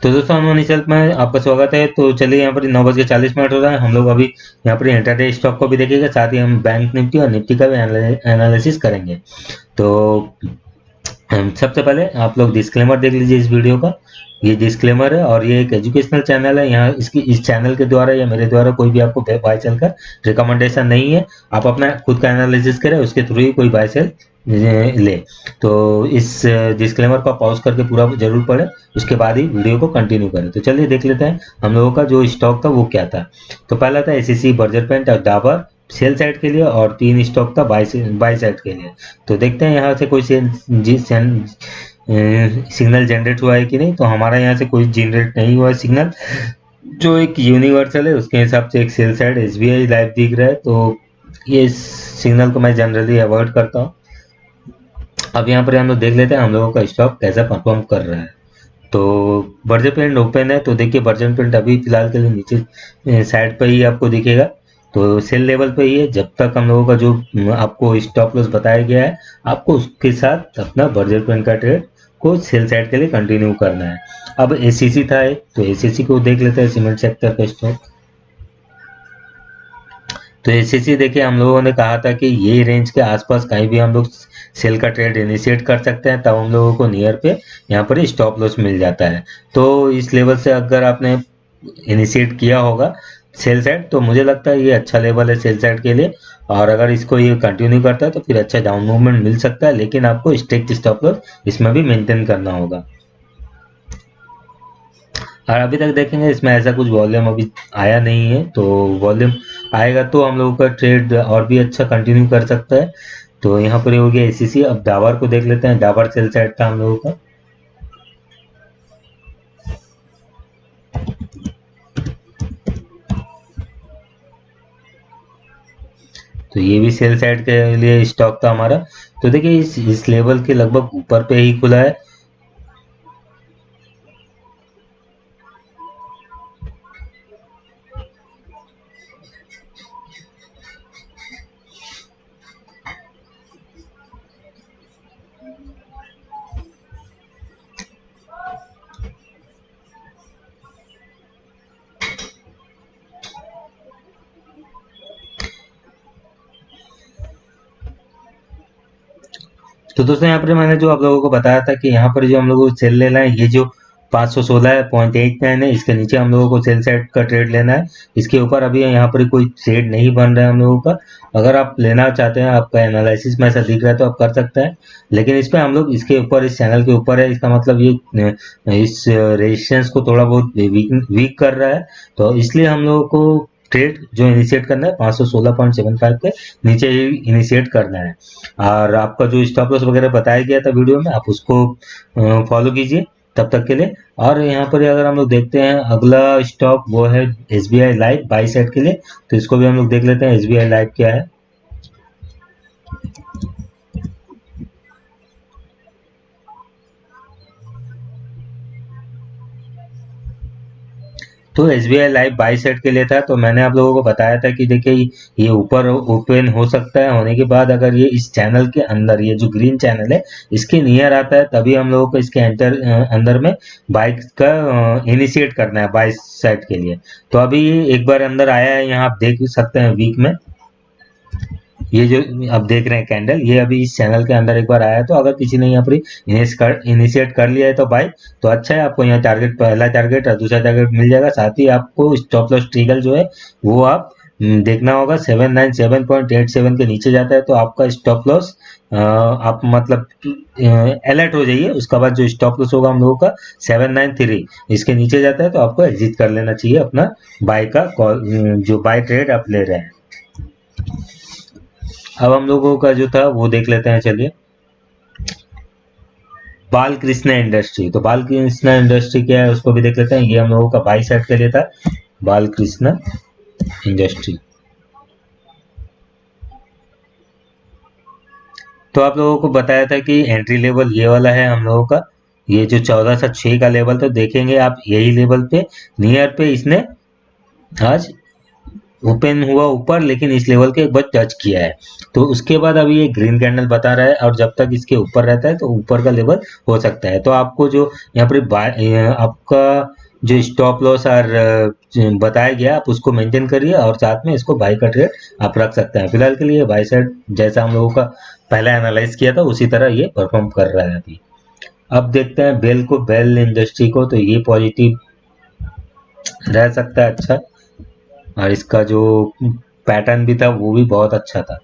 तो दोस्तों हम मनी सेल्फ में आपका स्वागत है। तो चलिए यहाँ पर 9:40 हो रहा है। हम लोग अभी यहाँ पर इंट्राडे स्टॉक को भी देखेंगे, साथ ही हम बैंक निफ्टी और निफ्टी का भी एनालिसिस करेंगे। तो सबसे पहले आप लोग डिस्क्लेमर देख लीजिए इस वीडियो का। ये डिस्क्लेमर है और ये एक एजुकेशनल चैनल है। यहाँ इस चैनल के द्वारा या मेरे द्वारा कोई भी आपको बाय सेल का रिकमेंडेशन नहीं है। आप अपना खुद का एनालिसिस करें, उसके थ्रू ही कोई बाय सेल ले। तो इस डिस्क्लेमर को पॉज करके पूरा जरूर पढ़ें, उसके बाद ही वीडियो को कंटिन्यू करें। तो चलिए देख लेते हैं हम लोगों का जो स्टॉक था वो क्या था। तो पहला था एसीसी, बर्जर पेंट और डाबर सेल साइड के लिए, और 3 स्टॉक था बाय साइड के लिए। तो देखते हैं यहाँ से कोई सिग्नल जनरेट हुआ है कि नहीं। तो हमारा यहाँ से कोई जनरेट नहीं हुआ है सिग्नल, जो एक यूनिवर्सल है उसके हिसाब से एक सेल साइड एसबीआई लाइव दिख रहा है। तो ये सिग्नल को मैं जनरली अवॉइड करता हूँ। अब यहाँ पर हम लोग देख लेते हैं हम लोगों का स्टॉक कैसा परफॉर्म कर रहा है। तो बर्जर पेंट ओपन है, तो देखिए बर्जर पेंट अभी फिलहाल के लिए नीचे साइड पर ही आपको दिखेगा। तो सेल लेवल पे ही है। जब तक हम लोगों का जो आपको स्टॉप लॉस बताया गया है, आपको उसके साथ अपना बर्जर पेंट का ट्रेड को सेल साइड के लिए कंटिन्यू करना है। अब एसीसी था एक, तो एसीसी को देख लेते हैं, सीमेंट सेक्टर का स्टॉक। तो एसीसी देखिए हम लोगों ने कहा था कि ये रेंज के आसपास कहीं भी हम लोग सेल का ट्रेड इनिशिएट कर सकते हैं, तब हम लोगों को नियर पे यहाँ पर स्टॉप लॉस मिल जाता है। तो इस लेवल से अगर आपने इनिशिएट किया होगा सेल साइड, तो मुझे लगता है ये अच्छा लेवल है सेल साइड के लिए। और अगर इसको ये कंटिन्यू करता है तो फिर अच्छा डाउन मूवमेंट मिल सकता है, लेकिन आपको स्ट्रिक्ट स्टॉप लॉस इसमें भी मेंटेन करना होगा। और अभी तक देखेंगे इसमें ऐसा कुछ वॉल्यूम अभी आया नहीं है, तो वॉल्यूम आएगा तो हम लोगों का ट्रेड और भी अच्छा कंटिन्यू कर सकता है। तो यहाँ पर हो गया एसीसी। अब डाबर को देख लेते हैं, डाबर सेल साइड था हम लोगों का। तो ये भी सेल साइड के लिए स्टॉक था हमारा। तो देखिए इस लेवल के लगभग ऊपर पे ही खुला है। तो दोस्तों यहाँ पर मैंने जो आप लोगों को बताया था कि यहाँ पर जो हम लोगों को सेल लेना है, ये जो 516.89 है, इसके नीचे हम लोगों को सेल साइड का ट्रेड लेना है। इसके ऊपर अभी यहाँ पर कोई ट्रेड नहीं बन रहा है हम लोगों का। अगर आप लेना चाहते हैं, आपका एनालिसिस में ऐसा दिख रहा है, तो आप कर सकते हैं। लेकिन इस पे हम लोग इसके ऊपर, इस चैनल के ऊपर है, इसका मतलब ये इस रेजिस्टेंस को थोड़ा बहुत वीक कर रहा है। तो इसलिए हम लोगों को ट्रेड जो इनिशिएट करना है 516.75 के नीचे ही इनिशिएट करना है। और आपका जो स्टॉप लॉस वगैरह बताया गया था वीडियो में, आप उसको फॉलो कीजिए तब तक के लिए। और यहाँ पर अगर हम लोग देखते हैं अगला स्टॉक, वो है एसबीआई लाइव बाई साइड के लिए। तो इसको भी हम लोग देख लेते हैं एसबीआई लाइव क्या है। तो एसबीआई लाइव बाई साइड के लिए था। तो मैंने आप लोगों को बताया था कि देखिए ये ऊपर ओपन हो सकता है, होने के बाद अगर ये इस चैनल के अंदर, ये जो ग्रीन चैनल है इसके नियर आता है, तभी हम लोगों को इसके अंदर में बाइक का इनिशिएट करना है बाई साइड के लिए। तो अभी ये एक बार अंदर आया है, यहाँ आप देख सकते हैं वीक में ये जो आप देख रहे हैं कैंडल, ये अभी इस चैनल के अंदर एक बार आया है। तो अगर किसी ने यहाँ पर इनिशिएट कर लिया है तो बाय, तो अच्छा है, आपको यहाँ टारगेट, पहला टारगेट और दूसरा टारगेट मिल जाएगा। साथ ही आपको स्टॉप लॉस ट्रिगल जो है वो आप देखना होगा। 797.87 के नीचे जाता है तो आपका स्टॉप लॉस, आप मतलब अलर्ट हो जाइए। उसके बाद जो स्टॉप लॉस होगा हम लोगों का 793, इसके नीचे जाता है तो आपको एग्जिट कर लेना चाहिए अपना बाय का कॉल, जो बाय ट्रेड आप ले रहे हैं। अब हम लोगों का जो था वो देख लेते हैं, चलिए। बालकृष्ण इंडस्ट्री, तो बालकृष्ण इंडस्ट्री क्या है उसको भी देख लेते हैं। ये हम लोगों का बाई साइड के लिए था, बालकृष्ण इंडस्ट्री। तो आप लोगों को बताया था कि एंट्री लेवल ये वाला है हम लोगों का, ये जो 1406 का लेवल, तो देखेंगे आप यही लेवल पे नियर पे इसने आज ओपन हुआ ऊपर, लेकिन इस लेवल के एक बार टच किया है, तो उसके बाद अभी ये ग्रीन कैंडल बता रहा है, और जब तक इसके ऊपर रहता है तो ऊपर का लेवल हो सकता है। तो आपको जो यहाँ पर आपका जो स्टॉप लॉस और बताया गया, आप उसको मेंटेन करिए, और साथ में इसको बाई का ट्रेड आप रख सकते हैं। फिलहाल के लिए बाई साइड जैसा हम लोगों का पहले एनालाइज किया था उसी तरह ये परफॉर्म कर रहा है अभी। अब देखते हैं बेल इंडस्ट्री को, तो ये पॉजिटिव रह सकता है अच्छा, और इसका जो पैटर्न भी था वो भी बहुत अच्छा था।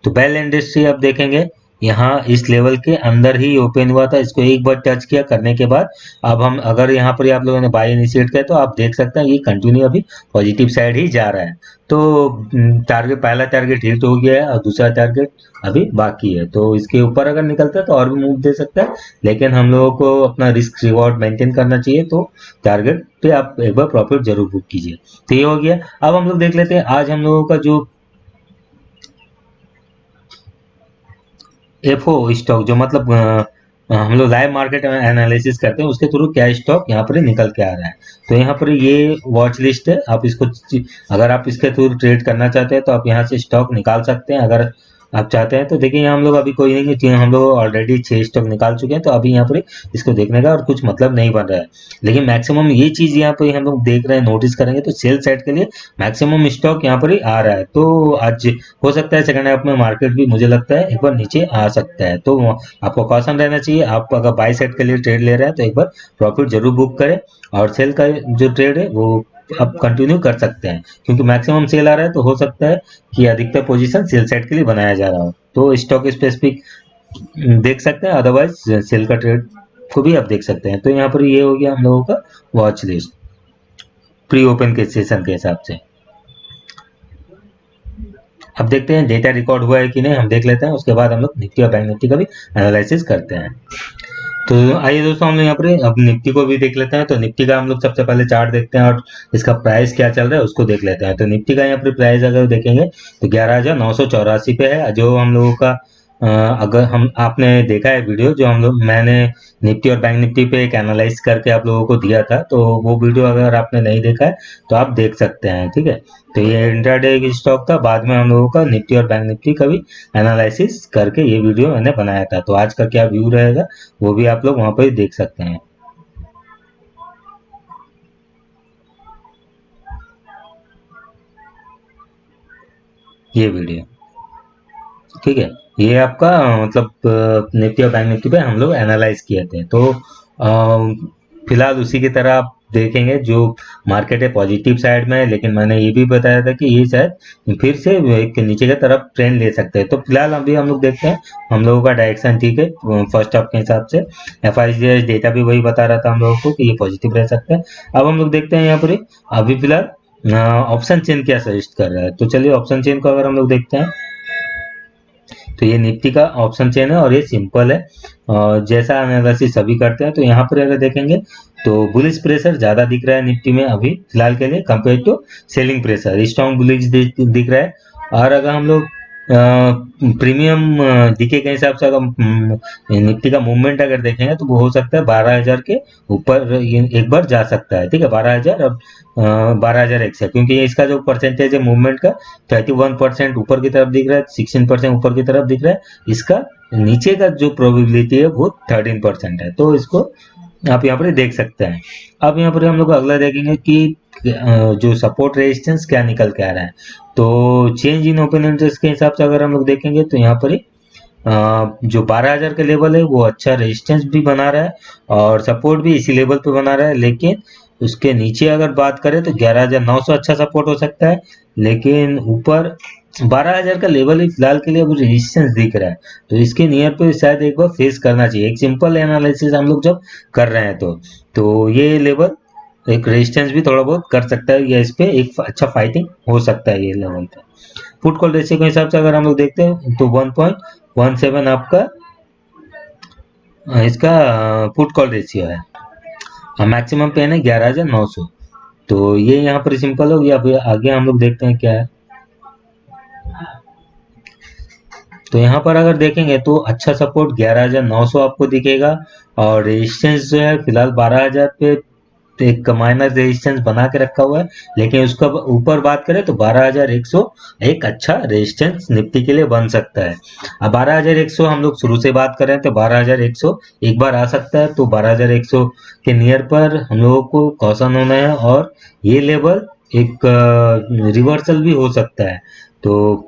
तो बेल इंडस्ट्री अब देखेंगे, यहाँ इस लेवल के अंदर ही ओपन हुआ था, इसको एक बार टच किया करने के बाद अब हम अगर यहाँ पर आप लोगों ने बाय इनिशिएट किया तो आप देख सकते हैं ये कंटिन्यू अभी पॉजिटिव साइड ही जा रहा है। तो टारगेट, पहला टारगेट हिट हो गया है और दूसरा टारगेट अभी बाकी है, तो इसके ऊपर अगर निकलता है तो और भी मूव दे सकता है, लेकिन हम लोगों को अपना रिस्क रिवॉर्ड मेंटेन करना चाहिए, तो टारगेट पे आप एक बार प्रॉफिट जरूर बुक कीजिए। तो ये हो गया। अब हम लोग देख लेते हैं आज हम लोगों का जो एफओ स्टॉक, जो मतलब हम लोग लाइव मार्केट एनालिसिस करते हैं उसके थ्रू क्या स्टॉक यहाँ पर निकल के आ रहा है। तो यहाँ पर ये वॉच लिस्ट है, आप इसको अगर आप इसके थ्रू ट्रेड करना चाहते हैं तो आप यहाँ से स्टॉक निकाल सकते हैं अगर आप चाहते हैं। तो देखिए यहाँ हम लोग अभी कोई नहीं कि हम लोग ऑलरेडी 6 स्टॉक निकाल चुके हैं, तो अभी यहाँ पर इसको देखने का और कुछ मतलब नहीं बन रहा है। लेकिन मैक्सिमम ये चीज यहाँ पे हम लोग देख रहे हैं, नोटिस करेंगे तो सेल साइड के लिए मैक्सिमम स्टॉक यहाँ पर ही आ रहा है। तो आज हो सकता है सेकंड हाफ में मार्केट भी मुझे लगता है एक बार नीचे आ सकता है, तो आपको कॉशन रहना चाहिए। आप अगर बाई साइड के लिए ट्रेड ले रहे हैं तो एक बार प्रॉफिट जरूर बुक करें, और सेल का जो ट्रेड है वो आप कंटिन्यू कर सकते हैं, क्योंकि मैक्सिमम सेल आ रहा है तो हो सकता है कि अधिकतर पोजीशन सेल साइड के लिए बनाया जा रहा हो, तो स्टॉक स्पेसिफिक देख सकते हैं, अदरवाइज सेल का ट्रेड को भी आप देख सकते हैं। तो यहाँ पर ये हो गया हम लोगों का वॉच लिस्ट प्री ओपन के सेशन के हिसाब से। अब देखते हैं डेटा रिकॉर्ड हुआ है कि नहीं, हम देख लेते हैं, उसके बाद हम लोग निफ्टी और बैंक निफ्टी का भी एनालिसिस करते हैं। तो आइए दोस्तों, हम लोग यहाँ पर अब निफ्टी को भी देख लेते हैं। तो निफ्टी का हम लोग सबसे पहले चार्ट देखते हैं और इसका प्राइस क्या चल रहा है उसको देख लेते हैं। तो निफ्टी का यहाँ पर प्राइस अगर देखेंगे तो 11,984 पे है, जो हम लोगों का अगर हम आपने देखा है वीडियो जो हम लोग मैंने निफ्टी और बैंक निफ्टी पे एक एनालाइज करके आप लोगों को दिया था, तो वो वीडियो अगर आपने नहीं देखा है तो आप देख सकते हैं, ठीक है। तो ये इंट्राडे की स्टॉक था, बाद में हम लोगों का निफ्टी और बैंक निफ्टी का भी एनालिसिस करके ये वीडियो मैंने बनाया था। तो आज का क्या व्यू रहेगा वो भी आप लोग वहां पर देख सकते हैं, ये वीडियो, ठीक है। ये आपका मतलब निफ्टी और बैंक निफ्टी पे हम लोग एनालाइज किए थे। तो फिलहाल उसी की तरह आप देखेंगे जो मार्केट है पॉजिटिव साइड में है, लेकिन मैंने ये भी बताया था कि ये शायद फिर से एक नीचे की तरफ ट्रेंड ले सकते हैं। तो फिलहाल अभी हम लोग देखते हैं हम लोगों का डायरेक्शन ठीक है फर्स्ट हाफ के हिसाब से। एफआईजीएस डेटा भी वही बता रहा था हम लोगों को कि ये पॉजिटिव रह सकता है। अब हम लोग देखते हैं यहाँ पर अभी फिलहाल ऑप्शन चेन क्या सजेस्ट कर रहा है। तो चलिए ऑप्शन चेन को अगर हम लोग देखते हैं तो ये निफ्टी का ऑप्शन चेन है और ये सिंपल है, जैसा एनालिसिस सभी करते हैं। तो यहाँ पर अगर देखेंगे तो बुलिश प्रेशर ज्यादा दिख रहा है निफ्टी में अभी फिलहाल के लिए compare to selling pressure, strong bullish दिख रहा है। और अगर हम लोग प्रीमियम डीके के हिसाब से अगर निफ्टी का मूवमेंट अगर देखेंगे तो वो हो सकता है 12,000 के ऊपर एक बार जा सकता है, ठीक है। 12,000 और 12,001 से, क्योंकि इसका जो परसेंटेज है मूवमेंट का 31% ऊपर की तरफ दिख रहा है, 16% ऊपर की तरफ दिख रहा है। इसका नीचे का जो प्रोबेबिलिटी है वो 13% है, तो इसको आप यहाँ पर देख सकते हैं। अब यहाँ पर हम लोग अगला देखेंगे कि जो सपोर्ट रेजिस्टेंस क्या निकल के आ रहा है। तो चेंज इन ओपन इंटरेस्ट के हिसाब से अगर हम लोग देखेंगे तो यहाँ पर जो 12,000 का लेवल है वो अच्छा रेजिस्टेंस भी बना रहा है और सपोर्ट भी इसी लेवल पे बना रहा है, लेकिन उसके नीचे अगर बात करें तो 11,900 अच्छा सपोर्ट हो सकता है, लेकिन ऊपर 12,000 का लेवल ही फिलहाल के लिए अब रेजिस्टेंस दिख रहा है। तो इसके नियर पे शायद एक बार फेस करना चाहिए, एक सिंपल एनालिसिस हम लोग जब कर रहे हैं तो ये लेवल एक रेजिस्टेंस भी थोड़ा बहुत कर सकता है, या इस पे एक अच्छा फाइटिंग हो सकता है ये लेवल पे। पुट कॉल रेशियो के हिसाब से अगर हम लोग देखते हैं तो 1.17 आपका इसका पुट कॉल रेशियो है, मैक्सिमम पेन है 11,900। तो ये यहाँ पर सिंपल हो गया। अभी आगे हम लोग देखते हैं क्या है। तो यहाँ पर अगर देखेंगे तो अच्छा सपोर्ट 11,900 आपको दिखेगा, और रेजिस्टेंस जो है फिलहाल 12,000 पे एक माइनर रेजिस्टेंस बना के रखा हुआ है। लेकिन उसका ऊपर बात करें तो 12,100 एक अच्छा रेजिस्टेंस निफ्टी के लिए बन सकता है। अब 12,100 हम लोग शुरू से बात करें तो 12,100 एक बार आ सकता है, तो 12,100 के नियर पर हम लोगों को कॉशन होना है, और ये लेवल एक रिवर्सल भी हो सकता है। तो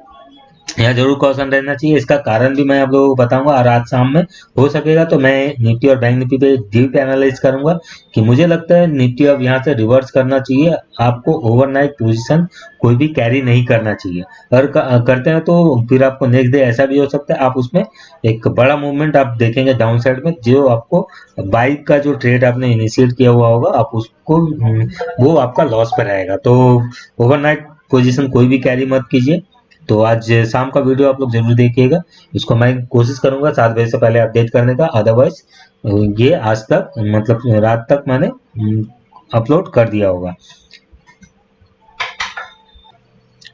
यहाँ जरूर कॉशन रहना चाहिए। इसका कारण भी मैं आप लोगों को बताऊंगा, और आज शाम में हो सकेगा तो मैं निफ्टी और बैंक निफ्टी पे डीप एनालाइज करूंगा कि मुझे लगता है निफ्टी अब यहाँ से रिवर्स करना चाहिए। आपको ओवरनाइट पोजीशन कोई भी कैरी नहीं करना चाहिए। अगर करते हैं तो फिर आपको नेक्स्ट डे ऐसा भी हो सकता है आप उसमें एक बड़ा मूवमेंट आप देखेंगे डाउन साइड में, जो आपको बाइक का जो ट्रेड आपने इनिशिएट किया हुआ होगा आप उसको वो आपका लॉस पर रहेगा। तो ओवरनाइट पोजीशन कोई भी कैरी मत कीजिए। तो आज शाम का वीडियो आप लोग जरूर देखिएगा। इसको मैं कोशिश करूंगा 7 बजे से पहले अपडेट करने का, अदरवाइज ये आज तक मतलब रात तक मैंने अपलोड कर दिया होगा।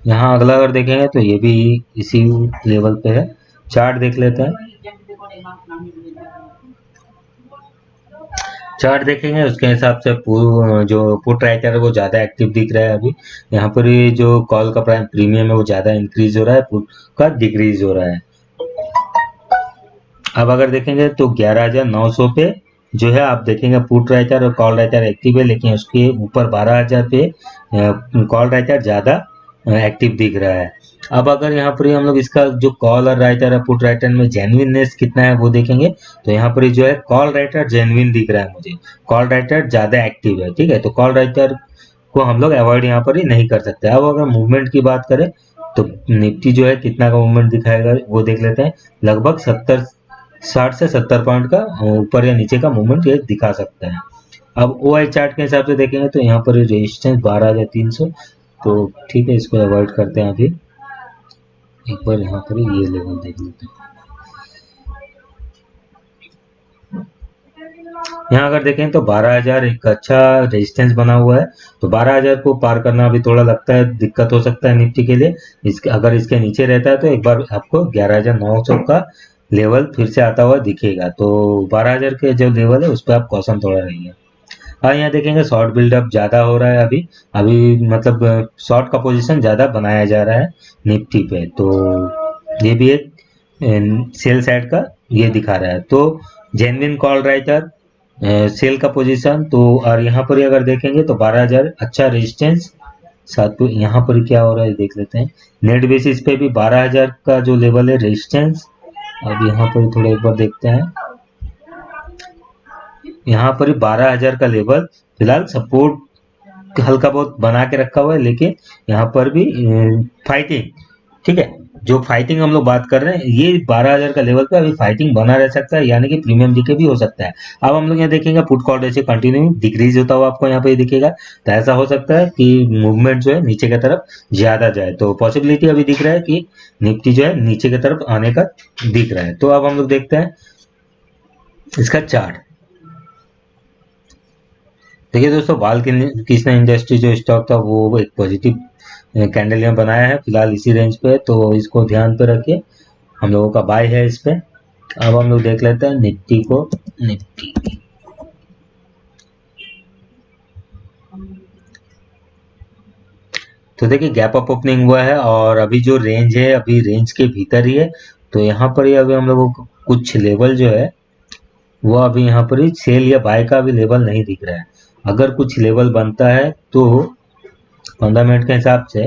यहाँ अगला अगर देखेंगे तो ये भी इसी लेवल पे है। चार्ट देख लेते हैं। चार्ट देखेंगे उसके हिसाब से जो पुट राइटर है वो ज़्यादा एक्टिव दिख रहा है अभी। यहाँ पर ये जो कॉल का प्राइम प्रीमियम है वो ज़्यादा इंक्रीज हो रहा है, पुट का डिक्रीज हो रहा है। अब अगर देखेंगे तो 11,900 पे जो है आप देखेंगे पुट राइटर और कॉल राइटर एक्टिव है, लेकिन उसके ऊपर 12,000 पे कॉल राइटर ज़्यादा एक्टिव दिख रहा है। अब अगर यहाँ पर हम लोग इसका जो कॉल और राइटर है पुट राइटर में जेन्युइननेस कितना है वो देखेंगे, तो यहाँ पर जो है कॉल राइटर जेन्युइन दिख रहा है मुझे, कॉल राइटर ज़्यादा एक्टिव है। ठीक है, तो कॉल राइटर को हम लोग अवॉइड यहाँ पर ही नहीं कर सकते। अब अगर मूवमेंट की बात करें तो निफ्टी जो है कितना का मूवमेंट दिखाएगा वो देख लेते हैं। लगभग 60 से 70 पॉइंट का ऊपर या नीचे का मूवमेंट ये दिखा सकता है। अब OI चार्ट के हिसाब से देखेंगे तो यहाँ पर रेजिस्टेंस 12,300, तो ठीक है इसको अवॉइड करते हैं। अभी एक बार यहाँ पर ये लेवल देख लेते हैं। यहाँ अगर देखें तो 12,000 एक अच्छा रेजिस्टेंस बना हुआ है, तो 12,000 को पार करना अभी थोड़ा लगता है दिक्कत हो सकता है निफ्टी के लिए। इसके अगर इसके नीचे रहता है तो एक बार आपको 11,900 का लेवल फिर से आता हुआ दिखेगा। तो 12,000 के जो लेवल है उस पर आप कॉशन थोड़ा रहिए। हाँ, यहाँ देखेंगे शॉर्ट बिल्डअप ज़्यादा हो रहा है अभी अभी मतलब शॉर्ट का पोजीशन ज़्यादा बनाया जा रहा है निफ्टी पे, तो ये भी एक सेल साइड का ये दिखा रहा है। तो जेन्युइन कॉल राइटर सेल का पोजीशन, तो और यहाँ पर अगर देखेंगे तो 12,000 अच्छा रेजिस्टेंस साथ पे यहाँ पर क्या हो रहा है देख लेते हैं। नेट बेसिस पे भी 12,000 का जो लेवल है रेजिस्टेंस, अब यहाँ पर थोड़ा एक बार देखते हैं। यहाँ पर 12,000 का लेवल फिलहाल सपोर्ट हल्का बहुत बना के रखा हुआ है, लेकिन यहाँ पर भी फाइटिंग, ठीक है, जो फाइटिंग हम लोग बात कर रहे हैं ये 12,000 का लेवल पे अभी फाइटिंग बना रह सकता है, यानी कि प्रीमियम डीके भी हो सकता है। अब हम लोग यहाँ देखेंगे put call ratio continue decrease होता हुआ आपको यहाँ पे दिखेगा, तो ऐसा हो सकता है कि मूवमेंट जो है नीचे की तरफ ज्यादा जाए। तो पॉसिबिलिटी अभी दिख रहा है कि निफ्टी जो है नीचे की तरफ आने का दिख रहा है। तो अब हम लोग देखते हैं इसका चार्ट। देखिए दोस्तों, बालकृष्ण इंडस्ट्री जो स्टॉक था वो एक पॉजिटिव कैंडल यहाँ बनाया है फिलहाल इसी रेंज पे, तो इसको ध्यान पे रखिए, हम लोगों का बाय है इस पे। अब हम लोग देख लेते हैं निफ्टी को। निफ्टी तो देखिए गैप अप ओपनिंग हुआ है, और अभी जो रेंज है अभी रेंज के भीतर ही है। तो यहाँ पर ही अभी हम लोगों को कुछ लेवल जो है वो अभी यहाँ पर ही सेल या बाय का अभी लेवल नहीं दिख रहा है। अगर कुछ लेवल बनता है तो 15 मिनट के हिसाब से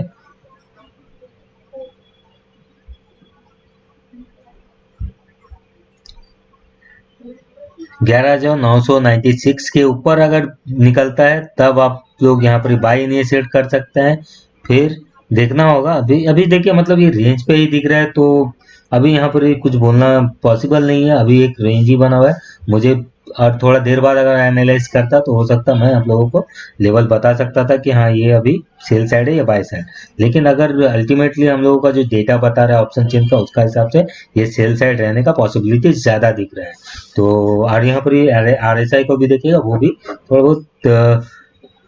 11,996 के ऊपर अगर निकलता है तब आप लोग यहाँ पर बाई इनिशिएट कर सकते हैं। फिर देखना होगा, अभी अभी देखिए मतलब ये रेंज पे ही दिख रहा है, तो अभी यहाँ पर कुछ बोलना पॉसिबल नहीं है। अभी एक रेंज ही बना हुआ है मुझे, और थोड़ा देर बाद अगर एनालाइज करता तो हो सकता मैं आप लोगों को लेवल बता सकता था कि हाँ ये अभी सेल साइड है या बाय साइड। लेकिन अगर अल्टीमेटली हम लोगों का जो डेटा बता रहा है ऑप्शन चेन का उसका हिसाब से ये सेल साइड रहने का पॉसिबिलिटी ज़्यादा दिख रहा है। तो और यहाँ पर RSI को भी देखिएगा, वो भी थोड़ा बहुत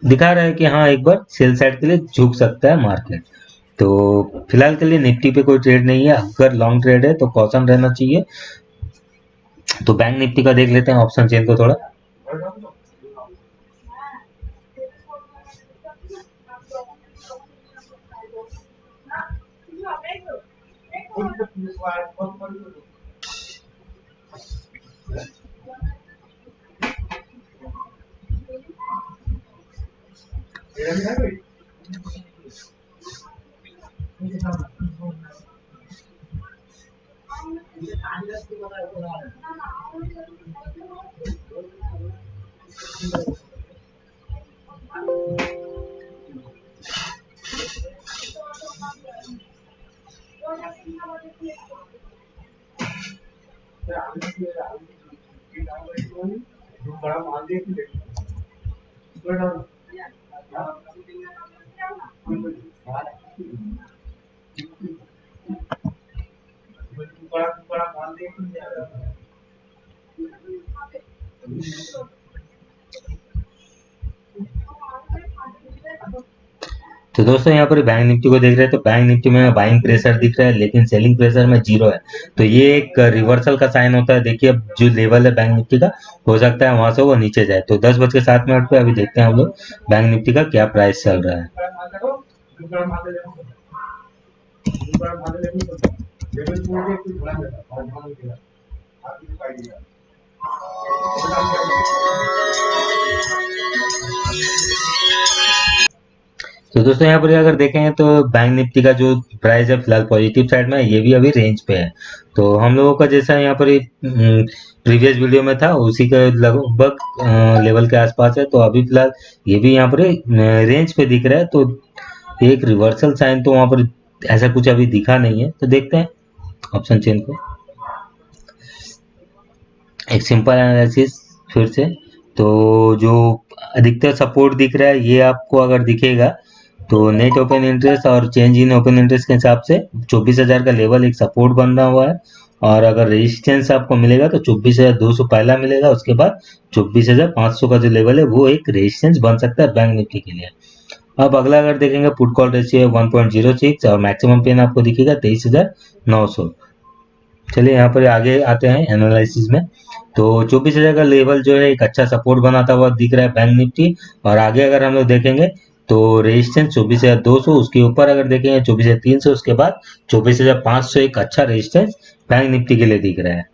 दिखा रहा है कि हाँ एक बार सेल साइड के लिए झुक सकता है मार्केट। तो फिलहाल के लिए निफ्टी पे कोई ट्रेड नहीं है, अगर लॉन्ग ट्रेड है तो कॉशन रहना चाहिए। तो बैंक निफ्टी का देख लेते हैं ऑप्शन चेन को थोड़ा। तो दोस्तों यहाँ पर बैंक निफ्टी को देख रहे हैं, तो बैंक निफ्टी में बाइंग प्रेशर दिख रहा है लेकिन सेलिंग प्रेशर में जीरो है। तो ये एक रिवर्सल का साइन होता है। देखिए अब जो लेवल है बैंक निफ्टी का, हो सकता है वहां से वो नीचे जाए। तो 10:07 पे अभी देखते हैं हम लोग बैंक निफ्टी का क्या प्राइस चल रहा है। तो दोस्तों यहाँ पर अगर देखें तो बैंक निफ्टी का जो प्राइस है फिलहाल पॉजिटिव साइड में है, ये भी अभी रेंज पे है। तो हम लोगों का जैसा यहाँ पर प्रीवियस वीडियो में था उसी के लगभग लेवल के आसपास है। तो अभी फिलहाल ये भी यहाँ पर रेंज पे दिख रहा है। तो एक रिवर्सल साइन तो वहाँ पर ऐसा कुछ अभी दिखा नहीं है। तो देखते हैं ऑप्शन चेन को, एक सिंपल एनालिसिस फिर से। तो जो अधिकतर सपोर्ट दिख रहा है ये आपको अगर दिखेगा तो नेट ओपन इंटरेस्ट और चेंज इन ओपन इंटरेस्ट के हिसाब से 24,000 का लेवल एक सपोर्ट बना हुआ है। और अगर रेजिस्टेंस आपको मिलेगा तो 24,200 पहला मिलेगा, उसके बाद 24,500 का जो लेवल है वो एक रेजिस्टेंस बन सकता है बैंक निफ्टी के लिए। अब अगला अगर देखेंगे पुट कॉल रेशियो 1.06 और मैक्सिमम पेन आपको दिखेगा 23,900। चलिए यहाँ पर आगे आते हैं एनालिसिस में। तो 24,000 का लेवल जो है एक अच्छा सपोर्ट बनाता हुआ दिख रहा है बैंक निफ्टी। और आगे अगर हम लोग देखेंगे तो रेजिस्टेंस 24,200, उसके ऊपर अगर देखेंगे 24,300, उसके बाद 24,500 एक अच्छा रेजिस्टेंस बैंक निफ्टी के लिए दिख रहा है।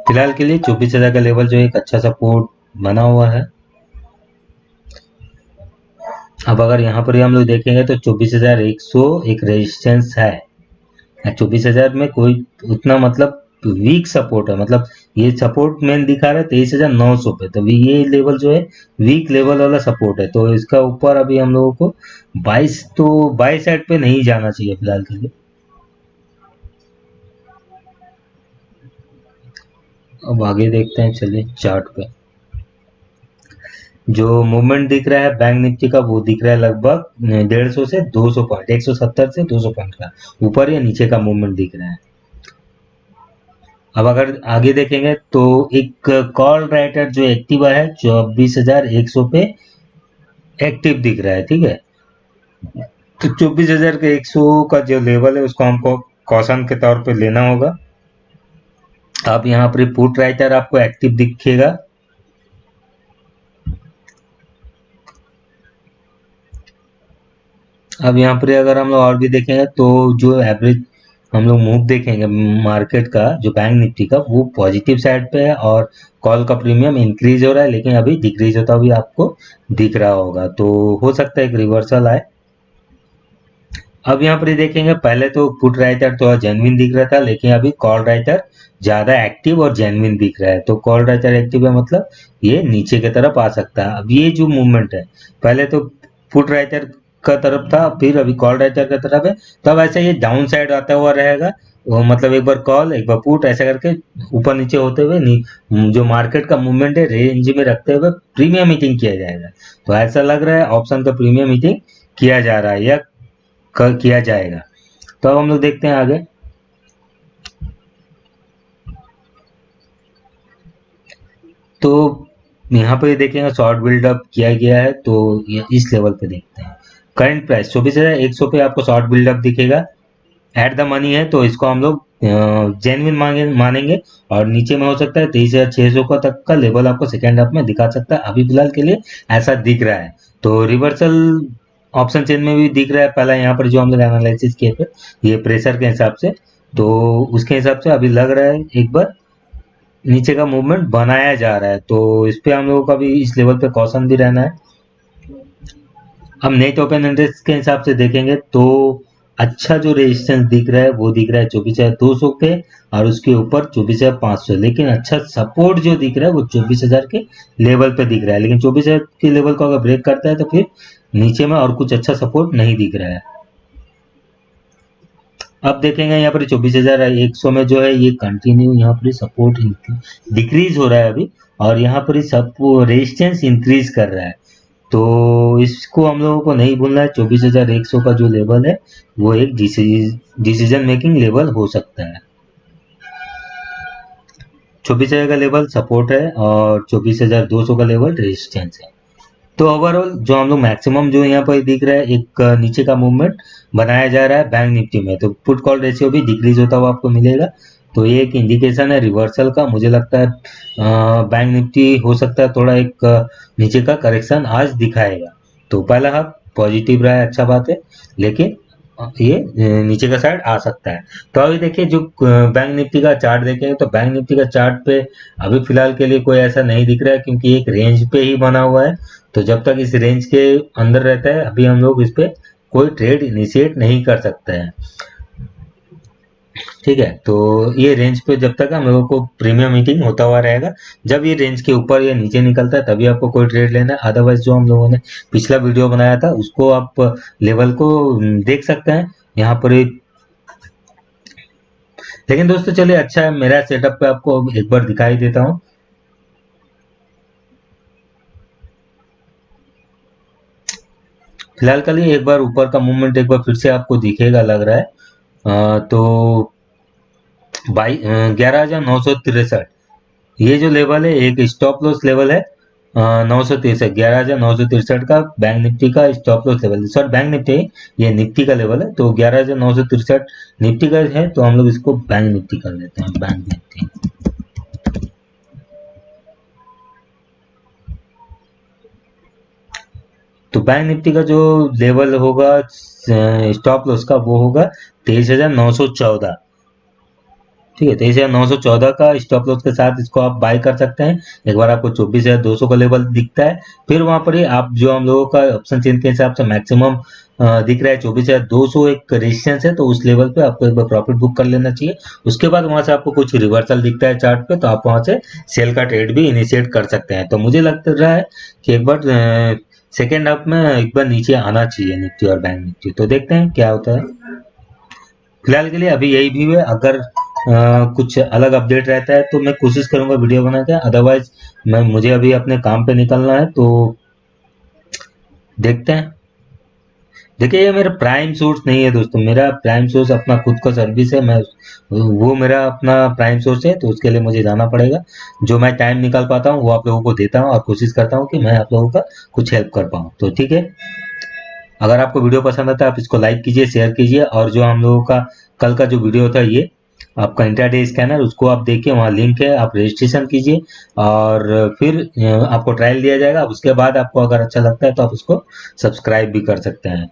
फिलहाल के लिए 24,000 का लेवल जो एक अच्छा सपोर्ट बना हुआ है। अब अगर यहाँ पर हम लोग देखेंगे तो 24,100 एक रेजिस्टेंस है। 24,000 में कोई उतना मतलब वीक सपोर्ट है, मतलब ये सपोर्ट मेन दिखा रहा है 23,900 पे। तो ये लेवल जो है वीक लेवल वाला सपोर्ट है। तो इसका ऊपर अभी हम लोगों को 22 तो बाई साइड पे नहीं जाना चाहिए फिलहाल के लिए। अब आगे देखते हैं, चलिए चार्ट पे जो मूवमेंट दिख रहा है बैंक निफ्टी का वो दिख रहा है लगभग 150 से 200 पॉइंट, 170 से 200 पॉइंट का ऊपर या नीचे का मूवमेंट दिख रहा है। अब अगर आगे देखेंगे तो एक कॉल राइटर जो एक्टिवा है 24,100 पे एक्टिव दिख रहा है, ठीक है। तो 24,100 का जो लेवल है उसको हमको कॉशन के तौर पे लेना होगा। अब यहाँ पर पुट राइटर आपको एक्टिव दिखेगा। अब यहाँ पर अगर हम लोग और भी देखेंगे तो जो एवरेज हम लोग मूव देखेंगे मार्केट का जो बैंक निफ्टी का वो पॉजिटिव साइड पे है और कॉल का प्रीमियम इंक्रीज हो रहा है, लेकिन अभी डिक्रीज होता हुआ आपको दिख रहा होगा। तो हो सकता है एक रिवर्सल आए। अब यहाँ पर देखेंगे पहले तो पुट राइटर तो जेन्युइन दिख रहा था, लेकिन अभी कॉल राइटर ज्यादा एक्टिव और जेन्युइन दिख रहा है। तो कॉल राइटर एक्टिव है मतलब ये नीचे की तरफ आ सकता है। अब ये जो मूवमेंट है पहले तो पुट राइटर का तरफ था, फिर अभी कॉल राइटर का तरफ है। तो अब ऐसे ये डाउन साइड आता हुआ रहेगा, वो मतलब एक बार कॉल एक बार पुट ऐसा करके ऊपर नीचे होते हुए जो मार्केट का मूवमेंट है रेंज में रखते हुए प्रीमियम मीटिंग किया जाएगा। तो ऐसा लग रहा है ऑप्शन का प्रीमियम मीटिंग किया जा रहा है या किया जाएगा। तो अब हम लोग देखते हैं आगे। तो यहाँ पे देखेंगे शॉर्ट बिल्डअप किया गया है, तो ये इस लेवल पे देखते हैं। करंट प्राइस 24,100 पे आपको शॉर्ट बिल्डअप दिखेगा। एट द मनी है तो इसको हम लोग जेन्युइन मानेंगे, और नीचे में हो सकता है 23,600 का तक का लेवल आपको सेकेंड हाफ में दिखा सकता है। अभी फिलहाल के लिए ऐसा दिख रहा है। तो रिवर्सल ऑप्शन चेन में भी दिख रहा है। पहला यहाँ पर जो हम लोग एनालिसिस किए थे ये प्रेशर के हिसाब से, तो उसके हिसाब से अभी लग रहा है एक बार नीचे का मूवमेंट बनाया जा रहा है। तो इस पे हम लोगों का भी इस लेवल पे कॉशन भी रहना है। हम नेट ओपन इंटरेस्ट के हिसाब से देखेंगे तो अच्छा जो रेजिस्टेंस दिख रहा है वो दिख रहा है 24,200 पे, और उसके ऊपर 24,500। लेकिन अच्छा सपोर्ट जो दिख रहा है वो 24,000 के लेवल पे दिख रहा है। लेकिन 24,000 के लेवल को अगर ब्रेक करता है तो फिर नीचे में और कुछ अच्छा सपोर्ट नहीं दिख रहा है। अब देखेंगे यहाँ पर 24,100 में जो है ये कंटिन्यू यहाँ पर सपोर्ट डिक्रीज हो रहा है अभी, और यहाँ पर सब रेजिस्टेंस इंक्रीज कर रहा है। तो इसको हम लोगों को नहीं भूलना है। 24,100 का जो लेवल है वो एक डिसीजन मेकिंग लेवल हो सकता है। 24,000 का लेवल सपोर्ट है और 24,200 का लेवल रेजिस्टेंस है। तो ओवरऑल जो हम लोग मैक्सिमम जो यहाँ पर दिख रहा है एक नीचे का मूवमेंट बनाया जा रहा है बैंक निफ्टी में, तो पुट कॉल रेशियो भी डिक्रीज होता हुआ आपको मिलेगा। तो ये एक इंडिकेशन है रिवर्सल का। मुझे लगता है बैंक निफ्टी हो सकता है थोड़ा एक नीचे का करेक्शन आज दिखाएगा। तो पहला हाफ पॉजिटिव रहा है, अच्छा बात है, लेकिन ये नीचे का साइड आ सकता है। तो अभी देखिए जो बैंक निफ्टी का चार्ट देखेंगे तो बैंक निफ्टी का चार्ट पे अभी फिलहाल के लिए कोई ऐसा नहीं दिख रहा है, क्योंकि एक रेंज पे ही बना हुआ है। तो जब तक इस रेंज के अंदर रहता है अभी हम लोग इस पे कोई ट्रेड इनिशिएट नहीं कर सकते हैं। ठीक है, तो ये रेंज पे जब तक हम लोगों को प्रीमियम मीटिंग होता हुआ रहेगा। जब ये रेंज के ऊपर या नीचे निकलता है तभी आपको कोई ट्रेड लेना है। अदरवाइज जो हम लोगों ने पिछला वीडियो बनाया था उसको आप लेवल को देख सकते हैं यहाँ पर। लेकिन दोस्तों चलिए अच्छा है, मेरा सेटअप पे आपको एक बार दिखाई देता हूँ। फिलहाल के लिए एक बार ऊपर का मूवमेंट एक बार फिर से आपको दिखेगा लग रहा है। तो 11,963 ये जो लेवल है एक स्टॉप लॉस लेवल है। 963 11,963 का बैंक निफ्टी का stop loss level, sorry bank Nifty ये निफ्टी का लेवल है। तो 11,963 निफ्टी का है, तो हम लोग इसको बैंक निफ्टी कर लेते हैं, बैंक निफ्टी। तो बैंक निफ्टी का जो लेवल होगा स्टॉप लॉस का वो होगा 23,914। ठीक है, 23,914 का स्टॉप लॉस के साथ इसको आप बाय कर सकते हैं। एक बार आपको 24,200 का लेवल दिखता है, फिर वहां पर ही आप जो हम लोगों का ऑप्शन चेन के हिसाब से मैक्सिमम दिख रहा है 24,200 एक रेजिस्टेंस है, तो उस लेवल पे आपको एक बार प्रॉफिट बुक कर लेना चाहिए। उसके बाद वहां से आपको कुछ रिवर्सल दिखता है चार्ट पे, तो आप वहां से सेल का ट्रेड भी इनिशिएट कर सकते हैं। तो मुझे लग रहा है कि एक बार सेकेंड हाफ में एक बार नीचे आना चाहिए निफ्टी और बैंक निफ्टी। तो देखते हैं क्या होता है। फिलहाल के लिए अभी यही व्यू है। अगर कुछ अलग अपडेट रहता है तो मैं कोशिश करूंगा वीडियो बना के, अदरवाइज मुझे अभी अपने काम पे निकलना है। तो देखते हैं। देखिए ये मेरा प्राइम सोर्स नहीं है दोस्तों, मेरा प्राइम सोर्स अपना खुद का सर्विस है। मैं वो मेरा अपना प्राइम सोर्स है, तो उसके लिए मुझे जाना पड़ेगा। जो मैं टाइम निकाल पाता हूँ वो आप लोगों को देता हूँ, और कोशिश करता हूँ कि मैं आप लोगों का कुछ हेल्प कर पाऊँ। तो ठीक है, अगर आपको वीडियो पसंद आता है आप इसको लाइक कीजिए, शेयर कीजिए, और जो हम लोगों का कल का जो वीडियो था ये आपका इंट्राडे स्कैनर, उसको आप देखिए, वहाँ लिंक है, आप रजिस्ट्रेशन कीजिए, और फिर आपको ट्रायल दिया जाएगा। उसके बाद आपको अगर अच्छा लगता है तो आप उसको सब्सक्राइब भी कर सकते हैं।